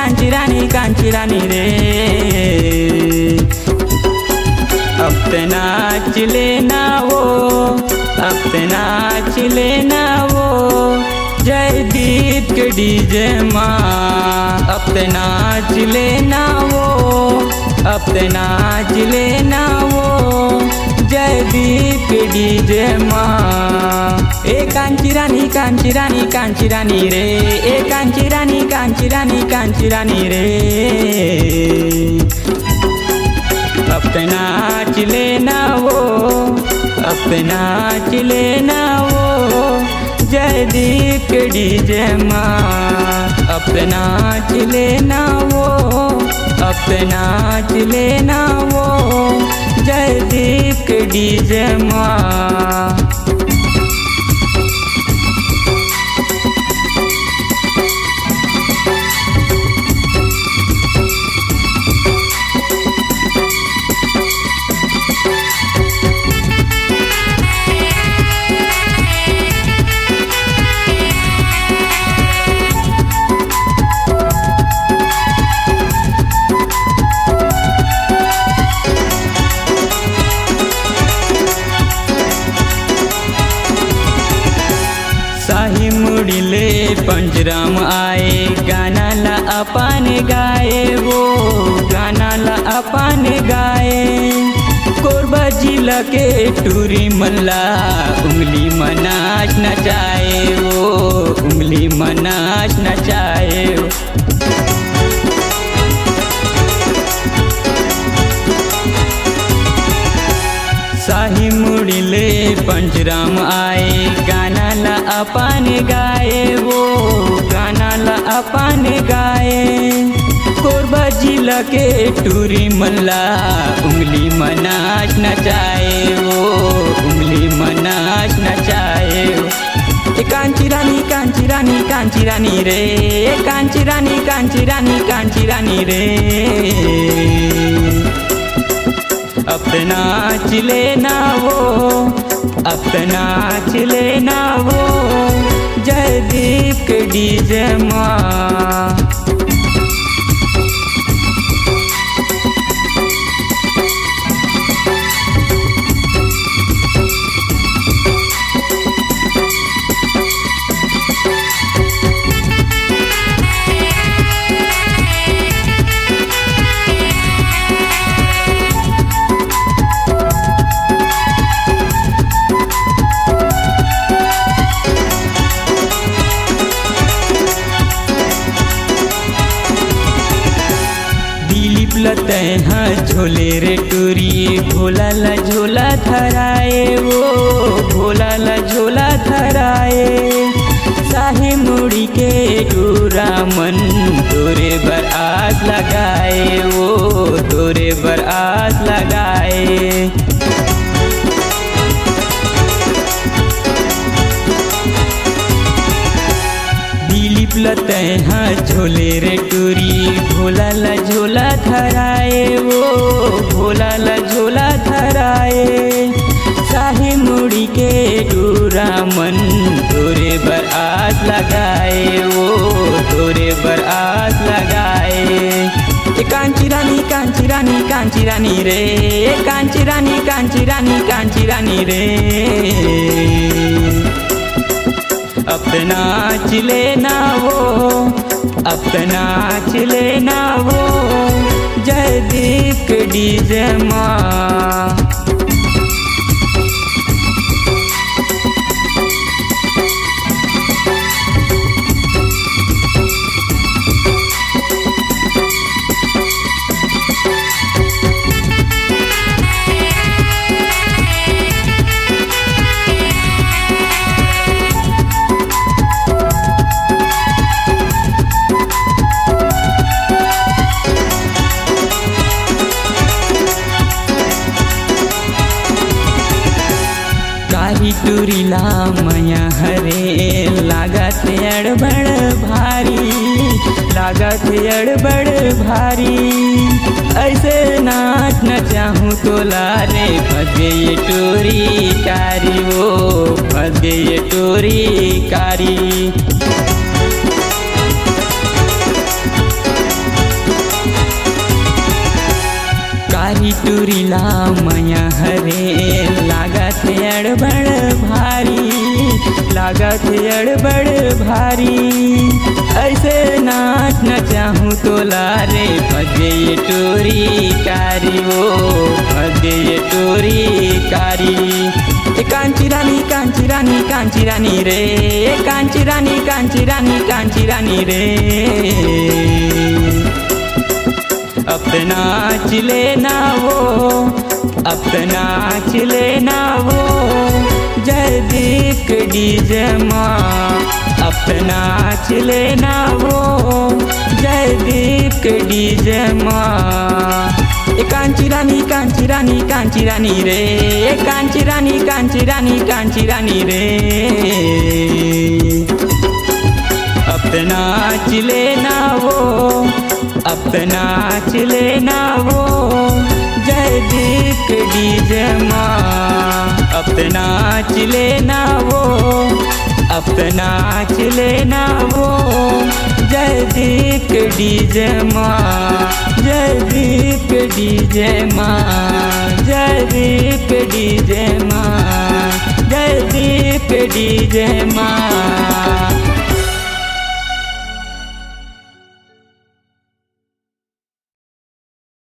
कांची रानी रे। अब ते नाच लेना वो, अब ते नाच लेना वो, जयदीप के डीजे माँ। अब ते नाच लेना वो, अब ते नाच लेना वो, जयदीप के डीजे माँ। ए कांची रानी रे, ए कांची रानी रे। अब ते नाच लेना वो, अब ते नाच लेना वो, जयदीप के डीजे माँ। अब ते नाच लेना वो, अब ते नाच लेना वो, जयदीप के डीजे माँ। शाही मुड़िले पंजराम आए, गाना ला अपन गाए वो, गाना ला अपन गाए। कोरबा जिला के टूरी मल्ला उंगली मनाच नचाए वो, उंगली मनाच नचाए वो। शाही मुड़िले पंजराम आए, गाना ला अपन गाए वो, गाना ला अपन गाए। कोरबा जिला के टूरी मल्ला उंगली मनाच नचाए वो, उंगली मनाच नचाए वो। ए कांची रानी रे, ए कांची रानी रे। अब ते नाच लेना वो, अब ते नाच लेना वो, जयदीप के डीजे माँ। लते हैं झोले रे टूरी, भोला ला झोला धराए वो, भोला ला झोला धराए। शाही मुड़ी के टूरा मन तोरे बर आस लगाए वो, तोरे बर आस लगाए। लते हैं झोले रे टूरी, भोला ला झोला धराए वो, भोला ला झोला धराए। शाही मुड़ी के टूरा मन तोरे बर आस लगाए वो, तोरे बर आस लगाए। ए कांची रानी रे, ए कांची रानी रे। अब ते नाच लेना वो, अब ते नाच लेना वो, जयदीप के डीजे माँ। टूरीला मया हरे, लागत अड़बड़ भारी, लागत अड़बड़ भारी। ऐसे नाच न चाहूँ तो लारे, फंस गई ये टोरी कारी वो, फंस गई ये टोरी कारी। टूरिला मैया हरे लागत अड़बड़ भारी, लागत अड़बड़ भारी। ऐसे नाच न चाहूँ तो लारे भजे ये टोरी कारी, वो भजे ये टोरी कारी। कांची रानी कांची रानी कांची रानी रे, कांची रानी कांची रानी कांची रानी रे। अपना चिले ना वो, अपना चिले ना वो जयदीप डीजे माँ, अपना चिले ना वो जयदीप डीजे माँ। कांची रानी कांची रानी कांची रानी रे, कांची रानी कांची रानी कांची रानी रे। अपना चिले ना वो, अपना चिले ना वो जयदीप डीजे माँ, अपना चिले ना वो, अपना चिले ना वो जयदीप डीजे माँ, जयदीप डीजे माँ, जयदीप डीजे माँ, जयदीप डीजे माँ।